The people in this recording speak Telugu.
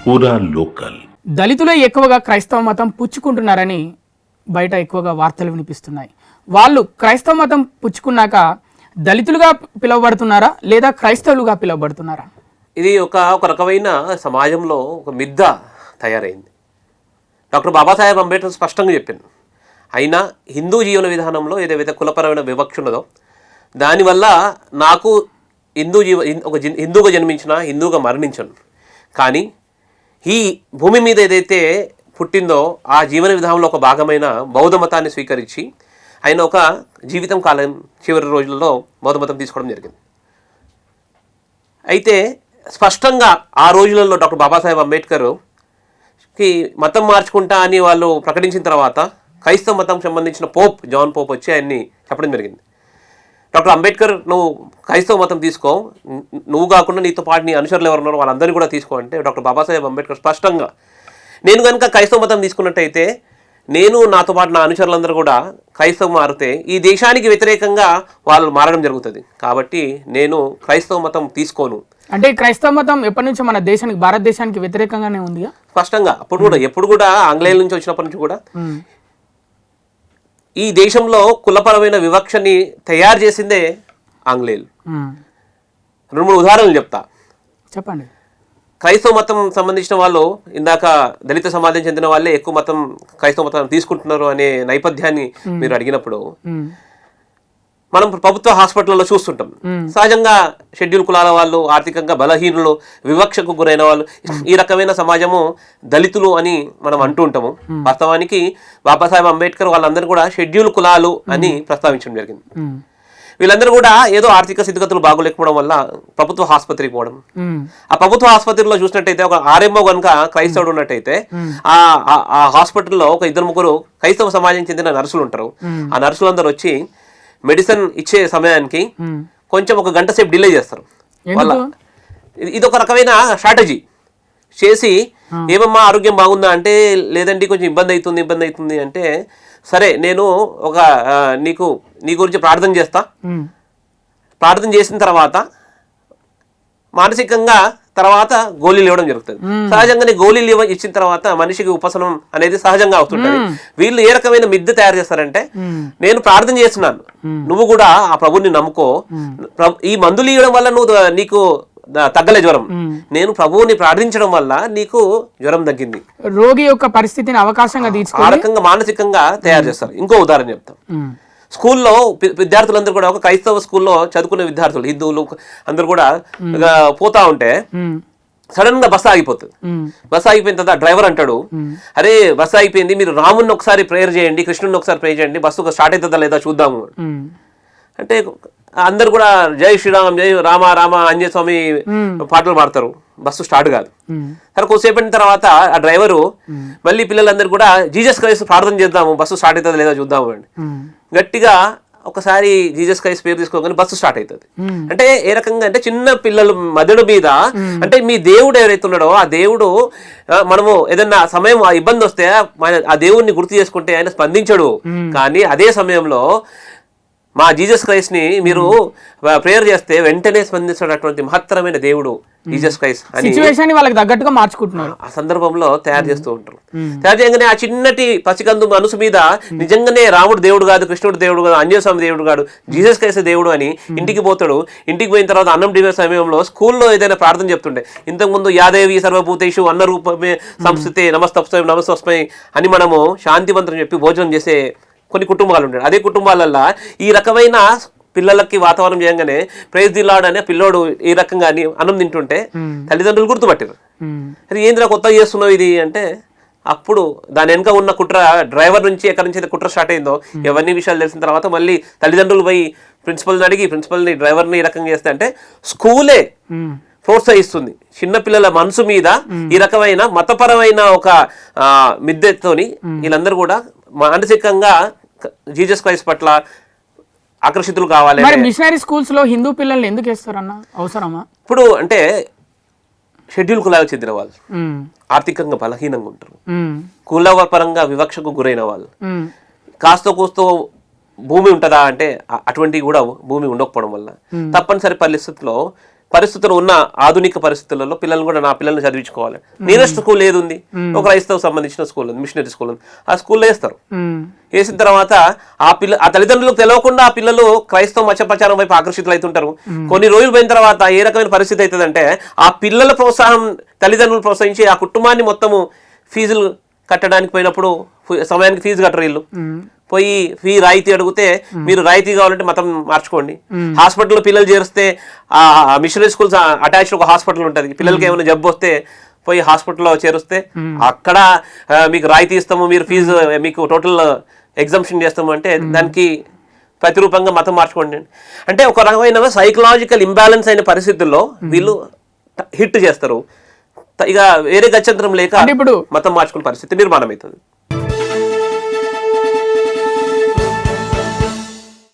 పూరా లోకల్. దళితులే ఎక్కువగా క్రైస్తవ మతం పుచ్చుకుంటున్నారని బయట ఎక్కువగా వార్తలు వినిపిస్తున్నాయి. వాళ్ళు క్రైస్తవ మతం పుచ్చుకున్నాక దళితులుగా పిలువబడుతున్నారా లేదా క్రైస్తవులుగా పిలువబడుతున్నారా? ఇది ఒక రకమైన సమాజంలో ఒక మిథ్య తయారైంది. డాక్టర్ బాబాసాహెబ్ అంబేద్కర్ స్పష్టంగా చెప్పాను. అయినా హిందూ జీవన విధానంలో ఏదైతే కులపరమైన వివక్ష ఉన్నదో దానివల్ల నాకు హిందూగా జన్మించిన హిందూగా మరణించను. కానీ ఈ భూమి మీద ఏదైతే పుట్టిందో ఆ జీవన విధానంలో ఒక భాగమైన బౌద్ధ మతాన్ని స్వీకరించి ఆయన ఒక జీవితం కాలం చివరి రోజుల్లో బౌద్ధ మతం తీసుకోవడం జరిగింది. అయితే స్పష్టంగా ఆ రోజులలో డాక్టర్ బాబాసాహెబ్ అంబేద్కర్కి మతం మార్చుకుంటా అని వాళ్ళు ప్రకటించిన తర్వాత క్రైస్తవ మతం సంబంధించిన జాన్ పోప్ వచ్చి ఆయన్ని చెప్పడం జరిగింది. డాక్టర్ అంబేద్కర్ నువ్వు క్రైస్తవ మతం తీసుకో, నువ్వు కాకుండా నీతో పాటు నీ అనుచరులు ఎవరు ఉన్నారో వాళ్ళందరినీ కూడా తీసుకో అంటే డాక్టర్ బాబాసాహెబ్ అంబేద్కర్ స్పష్టంగా నేను కనుక క్రైస్తవ మతం తీసుకున్నట్టయితే నేను నాతో పాటు నా అనుచరులందరూ కూడా క్రైస్తవం మారితే ఈ దేశానికి వ్యతిరేకంగా వాళ్ళు మారడం జరుగుతుంది. కాబట్టి నేను క్రైస్తవ మతం తీసుకోను. అంటే క్రైస్తవ మతం ఎప్పటి నుంచో మన దేశానికి భారతదేశానికి వ్యతిరేకంగానే ఉంది స్పష్టంగా. ఎప్పుడు కూడా ఆంగ్లేయుల నుంచి వచ్చినప్పటి నుంచి కూడా ఈ దేశంలో కులపరమైన వివక్షని తయారు చేసిందే ఆంగ్లేయులు. 2-3 ఉదాహరణలు చెప్తా. చెప్పండి. క్రైస్తవ మతం సంబంధించిన వాళ్ళు ఇందాక దళిత సమాజం చెందిన వాళ్ళే ఎక్కువ క్రైస్తవ మతం తీసుకుంటున్నారు అనే నేపథ్యాన్ని మీరు అడిగినప్పుడు మనం ప్రభుత్వ హాస్పిటల్లో చూస్తుంటాం. సహజంగా షెడ్యూల్ కులాల వాళ్ళు, ఆర్థికంగా బలహీనులు, వివక్షకు గురైన వాళ్ళు, ఈ రకమైన సమాజము దళితులు అని మనం అంటూ ఉంటాము. వాస్తవానికి బాబాసాహెబ్ అంబేద్కర్ వాళ్ళందరూ కూడా షెడ్యూల్ కులాలు అని ప్రస్తావించడం జరిగింది. వీళ్ళందరూ కూడా ఏదో ఆర్థిక స్థితిగతులు బాగోలేకపోవడం వల్ల ప్రభుత్వ ఆసుపత్రికి పోవడం. ఆ ప్రభుత్వ ఆసుపత్రిలో చూసినట్టయితే ఒక ఆర్ఎంఓ కనుక క్రైస్తవుడు ఉన్నట్టయితే ఆ హాస్పిటల్లో ఒక 2-3 క్రైస్తవ సమాజం చెందిన నర్సులు ఉంటారు. ఆ నర్సులందరూ వచ్చి మెడిసిన్ ఇచ్చే సమయానికి కొంచెం 1 గంట సేపు డిలే చేస్తారు. వాళ్ళ ఇది ఒక రకమైన స్ట్రాటజీ చేసి ఏమమ్మా ఆరోగ్యం బాగుందా అంటే లేదండి కొంచెం ఇబ్బంది అవుతుంది అంటే సరే నేను నీ గురించి ప్రార్థన చేస్తా, ప్రార్థన చేసిన తర్వాత మానసికంగా తర్వాత గోళీలు ఇవ్వడం జరుగుతుంది. సహజంగానే గోళీలు ఇచ్చిన తర్వాత మనిషికి ఉపశమనం అనేది సహజంగా అవుతుంటది. వీళ్ళు ఏ రకమైన మిద్దె తయారు చేస్తారంటే నేను ప్రార్థన చేస్తున్నాను, నువ్వు కూడా ఆ ప్రభుని నమ్ముకో, ఈ మందులు ఇవ్వడం వల్ల నీకు తగ్గలే జ్వరం, నేను ప్రభువుని ప్రార్థించడం వల్ల నీకు జ్వరం తగ్గింది. రోగి యొక్క పరిస్థితిని అవకాశంగా తీసుకుని ఆ రకంగా మానసికంగా తయారు చేస్తారు. ఇంకో ఉదాహరణ చెప్తాం. స్కూల్లో విద్యార్థులందరూ కూడా ఒక క్రైస్తవ స్కూల్లో చదువుకునే విద్యార్థులు, హిందువులు అందరూ కూడా పోతా ఉంటే సడన్ గా బస్సు ఆగిపోతుంది. బస్సు ఆగిపోయిన తర్వాత డ్రైవర్ అంటాడు, అరే బస్సు ఆగిపోయింది, మీరు రాముని ఒకసారి ప్రేయర్ చేయండి, కృష్ణుని ఒకసారి ప్రేయర్ చేయండి, బస్సు స్టార్ట్ అవుతుందా లేదా చూద్దాము అంటే అందరు కూడా జై శ్రీరామ్, జై రామ రామ ఆంజనేయ స్వామి పాటలు పాడతారు. బస్సు స్టార్ట్ కాదు. సరే కొద్దిసేపటి తర్వాత ఆ డ్రైవరు మళ్ళీ పిల్లలందరూ కూడా జీసస్ క్రైస్ట్ ప్రార్థన చేద్దాము, బస్సు స్టార్ట్ అవుతుందా లేదా చూద్దాము అండి. గట్టిగా ఒకసారి జీసస్ క్రైస్ట్ పేరు తీసుకోగానే బస్సు స్టార్ట్ అవుతుంది. అంటే ఏ రకంగా అంటే చిన్న పిల్లలు మెదడు మీద అంటే మీ దేవుడు ఎవరైతే ఉన్నాడో ఆ దేవుడు మనము ఏదన్నా సమయం ఆ ఇబ్బంది వస్తే ఆ దేవుడిని గుర్తు చేసుకుంటే ఆయన స్పందించడు. కానీ అదే సమయంలో మా జీసస్ క్రైస్ట్ ని మీరు ప్రేయర్ చేస్తే వెంటనే స్పందించినటువంటి మహత్తరమైన దేవుడు జీసస్ క్రైస్ట్ అని వాళ్ళకి తగ్గట్టుగా మార్చుకుంటున్నారు. ఆ సందర్భంలో తయారు చేస్తూ ఉంటారు. తయారు చేయగానే ఆ చిన్నటి పసికందు మనసు మీద నిజంగానే రాముడు దేవుడు కాదు, కృష్ణుడు దేవుడు కాదు, ఆంజనేయ స్వామి దేవుడు కాదు, జీసస్ క్రైస్ట్ దేవుడు అని ఇంటికి పోతాడు. ఇంటికి పోయిన తర్వాత అన్నం డివే సమయంలో స్కూల్లో ఏదైనా ప్రార్థన చెప్తుండే, ఇంతకుముందు యాదేవి సర్వభూతేషు అన్న రూపమే సంస్థితే నమస్తస్మై అని మనము శాంతివంతం చెప్పి భోజనం చేసే కొన్ని కుటుంబాలు ఉంటాయి. అదే కుటుంబాలల్లో ఈ రకమైన పిల్లలకి వాతావరణం చేయగానే ప్రైజ్ ది లార్డ్ అనే పిల్లోడు ఈ రకంగా అన్నం తింటుంటే తల్లిదండ్రులు గుర్తుపట్టారు. అది ఏంద్రా కొత్తగా చేస్తున్నావు ఇది అంటే అప్పుడు దాని వెనుక ఉన్న కుట్ర డ్రైవర్ నుంచి ఎక్కడి నుంచి అయితే కుట్ర స్టార్ట్ అయిందో ఇవన్నీ విషయాలు తెలిసిన తర్వాత మళ్ళీ తల్లిదండ్రులు పోయి ప్రిన్సిపల్ని అడిగి ప్రిన్సిపల్ని డ్రైవర్ని ఈ రకంగా చేస్తే అంటే స్కూలే ప్రోత్సహిస్తుంది చిన్నపిల్లల మనసు మీద ఈ రకమైన మతపరమైన ఒక మిద్దెతోని వీళ్ళందరూ కూడా మానసికంగా జీసస్ క్రైస్ట్ పట్ల ఆకర్షితులు కావాలి. మిషనరీ స్కూల్స్ లో హిందూ పిల్లల్ని ఎందుకు వేస్తారన్న అవసరమా? ఇప్పుడు అంటే షెడ్యూల్ కులాలకు చెందిన వాళ్ళు, ఆర్థికంగా బలహీనంగా ఉంటారు, కులపరంగా వివక్షకు గురైన వాళ్ళు, కాస్త కూస్తో భూమి ఉంటుందా అంటే అటువంటి కూడా భూమి ఉండకపోవడం వల్ల తప్పనిసరి పరిస్థితుల్లో పరిస్థితులు ఉన్న ఆధునిక పరిస్థితులలో పిల్లల్ని కూడా నా పిల్లల్ని చదివించుకోవాలి. నియరెస్ట్ స్కూల్ ఏది ఉంది, ఒక క్రైస్తవ సంబంధించిన స్కూల్ ఉంది, మిషనరీ స్కూల్ ఉంది, ఆ స్కూల్లో వేస్తారు. వేసిన తర్వాత ఆ తల్లిదండ్రులకు తెలియకుండా ఆ పిల్లలు క్రైస్తవ మత ప్రచారం వైపు ఆకర్షితులు అవుతుంటారు. కొన్ని రోజులు పోయిన తర్వాత ఏ రకమైన పరిస్థితి అవుతుందంటే ఆ పిల్లల ప్రోత్సాహం తల్లిదండ్రులు ప్రోత్సహించి ఆ కుటుంబాన్ని మొత్తము ఫీజులు కట్టడానికి పోయినప్పుడు సమయానికి ఫీజు కట్టరు వీళ్ళు. పోయి ఫీ రాయితీ అడిగితే మీరు రాయితీ కావాలంటే మతం మార్చుకోండి. హాస్పిటల్లో పిల్లలు చేరిస్తే ఆ మిషనరీ స్కూల్స్ అటాచ్డ్ ఒక హాస్పిటల్ ఉంటుంది. పిల్లలకి ఏమైనా జబ్బు వస్తే పోయి హాస్పిటల్లో చేరిస్తే అక్కడ మీకు రాయితీ ఇస్తాము, మీరు ఫీజు మీకు టోటల్ ఎగ్జంప్షన్ చేస్తాము అంటే దానికి ప్రతిరూపంగా మతం మార్చుకోండి. అంటే ఒక రకమైన సైకలాజికల్ ఇంబ్యాలెన్స్ అయిన పరిస్థితుల్లో వీళ్ళు హిట్ చేస్తారు. ఇక వేరే గత్యంతరం లేక ఇప్పుడు మతం మార్చుకునే పరిస్థితి నిర్మాణం అవుతుంది.